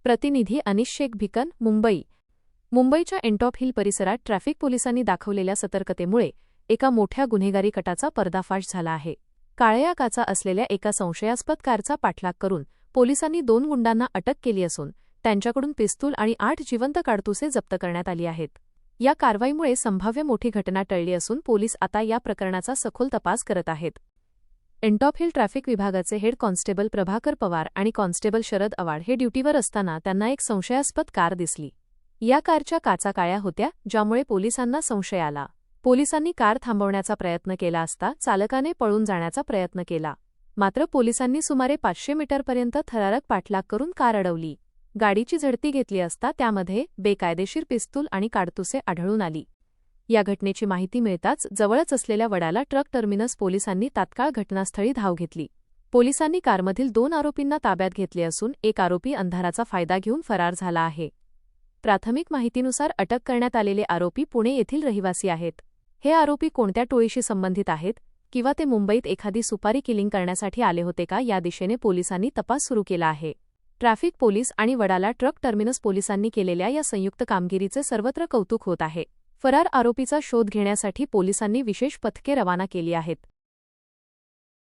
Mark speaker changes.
Speaker 1: प्रतिनिधी अनिश शेख भिकन, मुंबई। मुंबईच्या एंटॉप हिल परिसरात ट्रॅफिक पोलिसांनी दाखवलेल्या सतर्कतेमुळे एका मोठ्या गुन्हेगारी कटाचा पर्दाफाश झाला आहे। काळ्या काचा असलेल्या एका संशयास्पद कारचा पाठलाग करून पोलिसांनी 2 गुंडांना अटक केली असून त्यांच्याकडून पिस्तूल आणि 8 जिवंत काडतुसे जप्त करण्यात आली आहेत। या कारवाईमुळे संभाव्य मोठी घटना टळली असून पोलीस आता या प्रकरणाचा सखोल तपास करत आहेत। एंटॉप हिल ट्रॅफिक विभागाचे हेड कॉन्स्टेबल प्रभाकर पवार आणि कॉन्स्टेबल शरद अवाड हे ड्युटीवर असताना त्यांना एक संशयास्पद कार दिसली। या कारच्या काचा काळ्या होत्या, ज्यामुळे पोलिसांना संशय आला। पोलिसांनी कार थांबवण्याचा प्रयत्न केला असता चालकाने पळून जाण्याचा प्रयत्न केला, मात्र पोलिसांनी सुमारे 500 मीटरपर्यंत थरारक पाठलाग करून कार अडवली। गाडीची झडती घेतली असता त्यामध्ये बेकायदेशीर पिस्तूल आणि काडतुसे आढळून आली। या घटनेची माहिती मिळताच जवळच असलेल्या वडाला ट्रक टर्मिनस पोलिसांनी तात्काळ घटनास्थळी धाव घेतली। पोलिसांनी कारमधील 2 आरोपींना ताब्यात घेतले असून एक आरोपी अंधाराचा फायदा घेऊन फरार झाला आहे। प्राथमिक माहितीनुसार अटक करण्यात आलेले आरोपी पुणे येथील रहिवासी आहेत। हे आरोपी कोणत्या टोळीशी संबंधित आहेत किंवा ते मुंबईत एखादी सुपारी किलिंग करण्यासाठी आले होते का, या दिशेने पोलिसांनी तपास सुरू केला आहे। ट्रॅफिक पोलीस आणि वडाला ट्रक टर्मिनस पोलिसांनी केलेल्या या संयुक्त कामगिरीचे सर्वत्र कौतुक होत आहे। फरार आरोपीचा शोध घेण्यासाठी पोलिसांनी विशेष पथके रवाना केली आहेत।